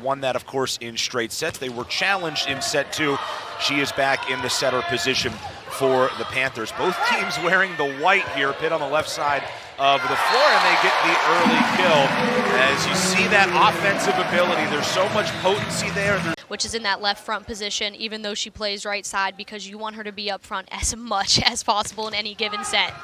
won that, of course, in straight sets. They were challenged in set 2. She is back in the setter position for the Panthers. Both teams wearing the white here. Pitt on the left side of the floor, and they get the early kill. As you see that offensive ability, there's so much potency there. Which is in that left front position, even though she plays right side, because you want her to be up front as much as possible in any given set.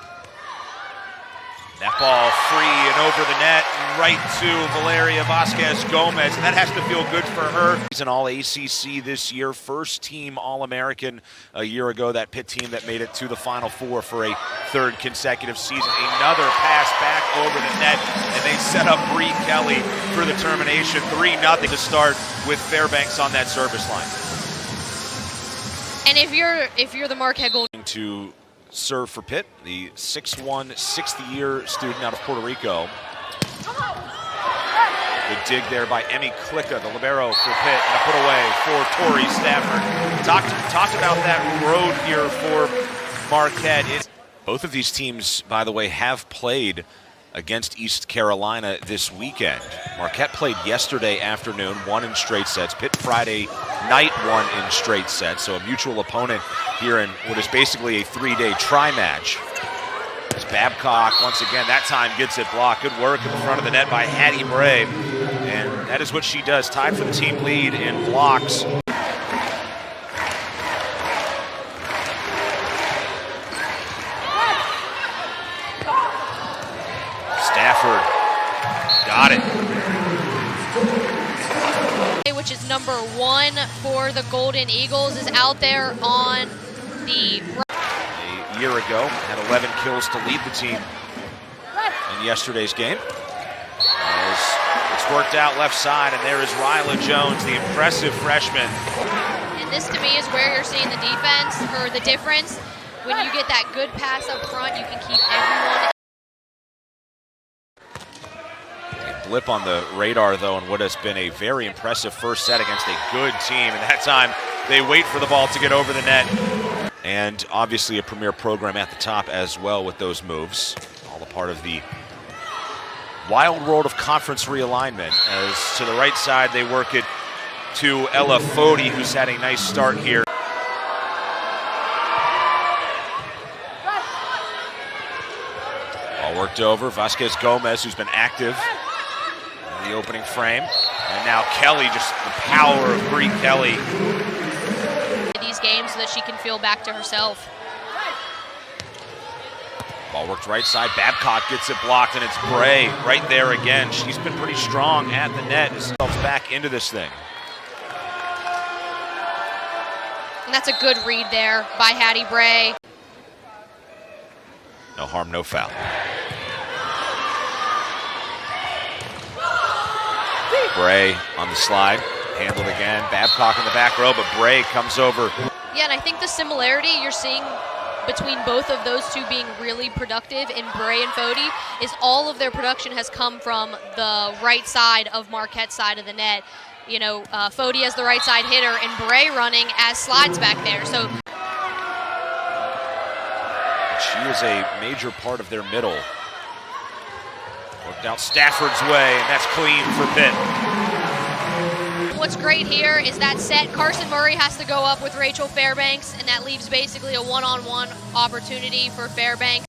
That ball free and over the net, right to Valeria Vasquez-Gomez, and that has to feel good for her. She's an All-ACC this year, first team All-American a year ago, that Pitt team that made it to the Final Four for a 3rd consecutive season. Another pass back over the net, and they set up Bree Kelly for the termination. 3-0 to start with Fairbanks on that service line. And if you're the Marquette Golden to serve for Pitt, the 6'1", 60-year student out of Puerto Rico. Good dig there by Emmy Klicka, the libero for Pitt, and a put away for Tori Stafford. Talked about that road here for Marquette. Both of these teams, by the way, have played against East Carolina this weekend. Marquette played yesterday afternoon, won in straight sets. Pitt Friday night won in straight sets, so a mutual opponent here in what is basically a 3-day tri-match. As Babcock, once again, that time gets it blocked. Good work in the front of the net by Hattie Bray, and that is what she does, tied for the team lead in blocks. Stafford got it. Which is number 1 for the Golden Eagles, is out there on the... A year ago, had 11 kills to lead the team in yesterday's game. As it's worked out left side, and there is Ryla Jones, the impressive freshman. And this, to me, is where you're seeing the defense, or the difference. When you get that good pass up front, you can keep everyone... Blip on the radar, though, and what has been a very impressive first set against a good team. And that time, they wait for the ball to get over the net. And obviously a premier program at the top as well with those moves. All a part of the wild world of conference realignment. As to the right side, they work it to Ella Foti, who's had a nice start here. Ball worked over. Vasquez-Gomez, who's been active the opening frame, and now Kelly, just the power of Bree Kelly. These games so that she can feel back to herself. Ball worked right side, Babcock gets it blocked, and it's Bray right there again. She's been pretty strong at the net, herself back into this thing. And that's a good read there by Hattie Bray. No harm, no foul. Bray on the slide, handled again. Babcock in the back row, but Bray comes over. Yeah, and I think the similarity you're seeing between both of those two being really productive in Bray and Foti is all of their production has come from the right side of Marquette's side of the net. You know, Foti as the right side hitter and Bray running as slides back there. So she is a major part of their middle. Worked out Stafford's way, and that's clean for Pitt. What's great here is that set, Carson Murray has to go up with Rachel Fairbanks, and that leaves basically a one-on-one opportunity for Fairbanks.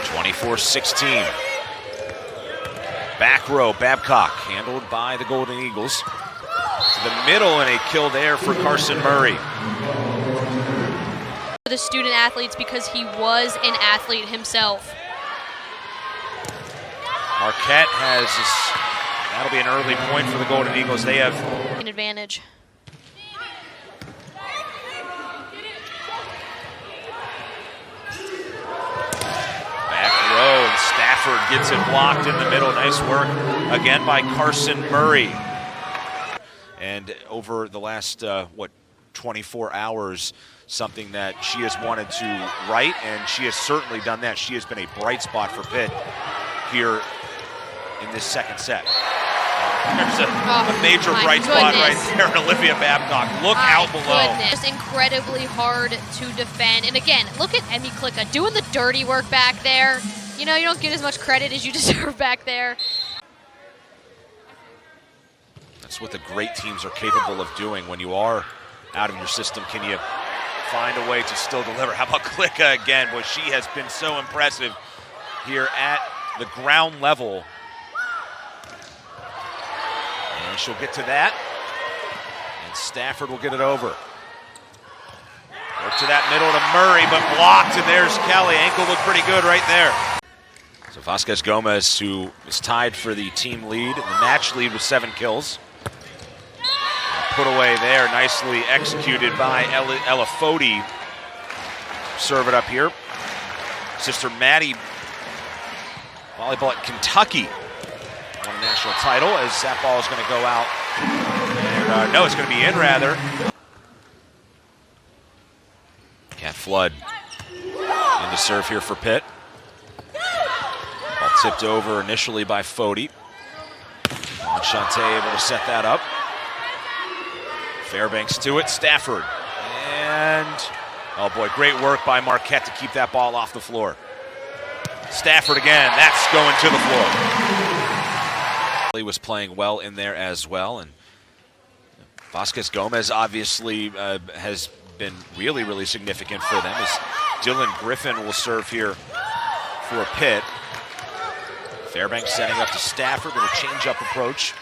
24-16. Back row, Babcock, handled by the Golden Eagles. To the middle, and a kill there for Carson Murray. The student athletes, because he was an athlete himself. Marquette has this, that'll be an early point for the Golden Eagles. They have an advantage. Back row, and Stafford gets it blocked in the middle. Nice work again by Carson Murray. And over the last, 24 hours, something that she has wanted to write, and she has certainly done that. She has been a bright spot for Pitt here in this second set. There's a major bright spot right there, Olivia Babcock. Look out below. It's incredibly hard to defend. And again, look at Emmy Klicka doing the dirty work back there. You know, you don't get as much credit as you deserve back there. That's what the great teams are capable of doing. When you are out of your system, can you find a way to still deliver? How about Klicka again? Boy, she has been so impressive here at the ground level. And she'll get to that. And Stafford will get it over. Work to that middle to Murray, but blocked, and there's Kelly. Ankle looked pretty good right there. So Vasquez Gomez, who is tied for the team lead, and the match lead with 7 kills. Put away there, nicely executed by Ella Foti. Serve it up here. Sister Maddie, volleyball at Kentucky, won a national title, as that ball is going to go out. And, no, it's going to be in, rather. Cat Flood in to serve here for Pitt. Ball tipped over initially by Foti. Shante able to set that up. Fairbanks to it, Stafford. And, oh boy, great work by Marquette to keep that ball off the floor. Stafford again, that's going to the floor. He was playing well in there as well, and Vasquez Gomez obviously has been really, really significant for them, as Dylan Griffin will serve here for Pitt. Fairbanks setting up to Stafford with a change-up approach.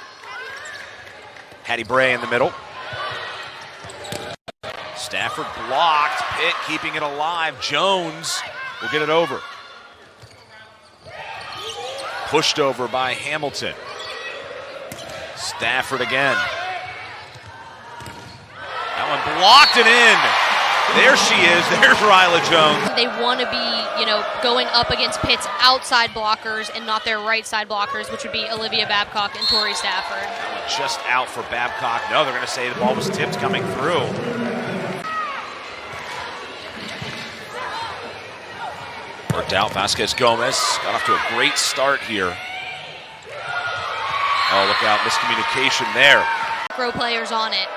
Hattie Bray in the middle. Stafford blocked, Pitt keeping it alive. Jones will get it over. Pushed over by Hamilton. Stafford again. That one blocked and in. There she is. There's Ryla Jones. They want to be, going up against Pitt's outside blockers and not their right side blockers, which would be Olivia Babcock and Tori Stafford. That one just out for Babcock. No, they're going to say the ball was tipped coming through. Worked out. Vasquez Gomez got off to a great start here. Oh, look out. Miscommunication there. Pro players on it.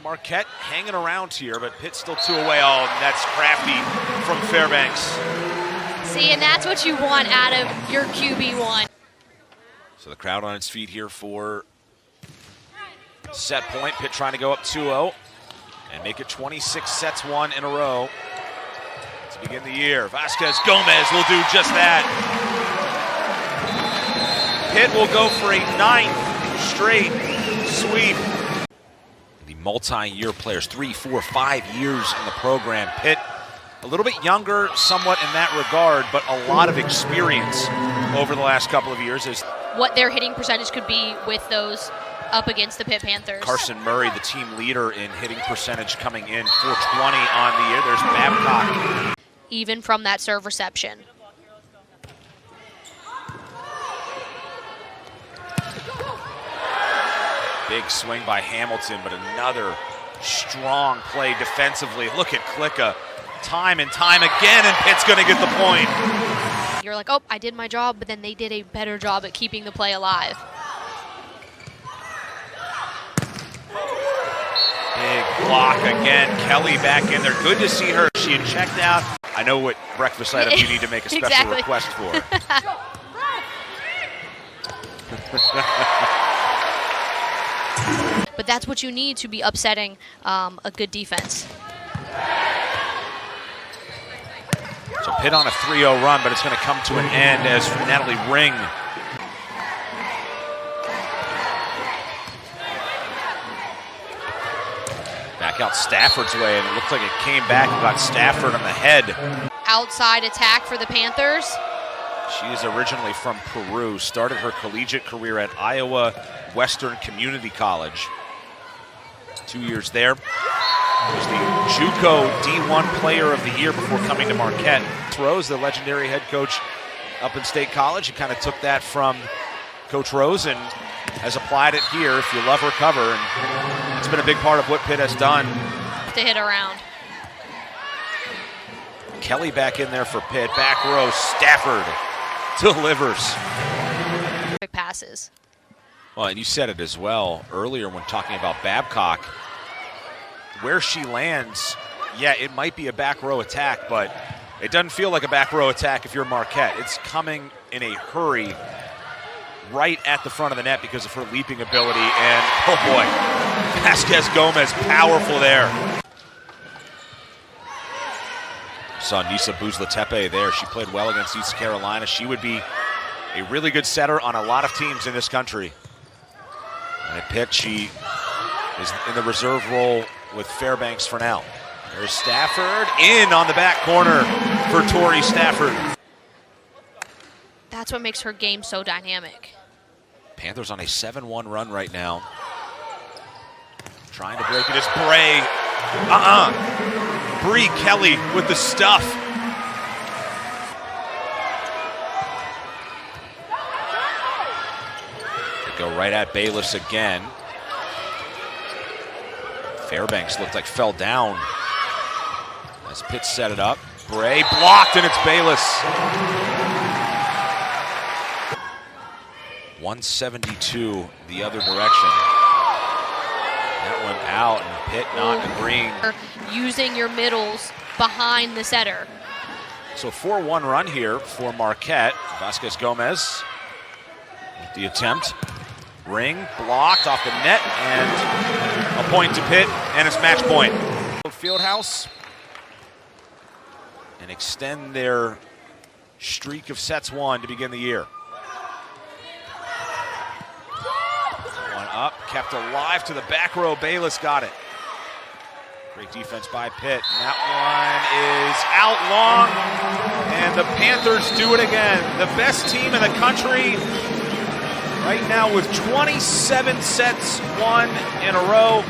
Marquette hanging around here, but Pitt still 2 away. Oh, and that's crafty from Fairbanks. See, and that's what you want out of your QB1. So the crowd on its feet here for set point. Pitt trying to go up 2-0 and make it 26 sets won in a row to begin the year. Vasquez Gomez will do just that. Pitt will go for a 9th straight sweep. The multi-year players, 3, 4, 5 years in the program. Pitt a little bit younger somewhat in that regard, but a lot of experience over the last couple of years. As what their hitting percentage could be with those up against the Pitt Panthers. Carson Murray, the team leader in hitting percentage, coming in 420 on the year. There's Babcock. Even from that serve reception. Big swing by Hamilton, but another strong play defensively. Look at Klicka, time and time again, and Pitt's going to get the point. You're like, oh, I did my job, but then they did a better job at keeping the play alive. Big block again. Kelly back in there. Good to see her. She had checked out. I know what breakfast item you need to make a special request for. But that's what you need to be upsetting a good defense. So Pitt on a 3-0 run, but it's going to come to an end as Natalie Ring back out Stafford's way, and it looked like it came back and got Stafford on the head. Outside attack for the Panthers. She is originally from Peru, started her collegiate career at Iowa Western Community College. 2 years there. Was the JUCO D1 Player of the Year before coming to Marquette. Rose, the legendary head coach up in State College, he kind of took that from Coach Rose and has applied it here. If you love her cover, and it's been a big part of what Pitt has done. To hit around. Kelly back in there for Pitt. Back row, Stafford delivers. Quick passes. Well, and you said it as well earlier when talking about Babcock. Where she lands, yeah, it might be a back row attack, but it doesn't feel like a back row attack if you're Marquette. It's coming in a hurry. right at the front of the net because of her leaping ability. And, oh boy, Vasquez Gomez, powerful there. Saw Nisa Buzlatepe there. She played well against East Carolina. She would be a really good setter on a lot of teams in this country. And at Pitt, she is in the reserve role with Fairbanks for now. There's Stafford in on the back corner for Tori Stafford. That's what makes her game so dynamic. Panthers on a 7-1 run right now. Trying to break it. It's Bray. Bree Kelly with the stuff. They go right at Bayless again. Fairbanks looked like fell down as Pitt set it up. Bray blocked, and it's Bayless. 172 the other direction. That went out, and Pitt not agreeing. Using your middles behind the setter. So 4-1 run here for Marquette. Vasquez Gomez with the attempt. Ring blocked off the net, and a point to Pitt, and it's match point. Fieldhouse and extend their streak of sets won to begin the year. One up, kept alive to the back row. Bayless got it. Great defense by Pitt. And that one is out long, and the Panthers do it again. The best team in the country right now with 27 sets won in a row.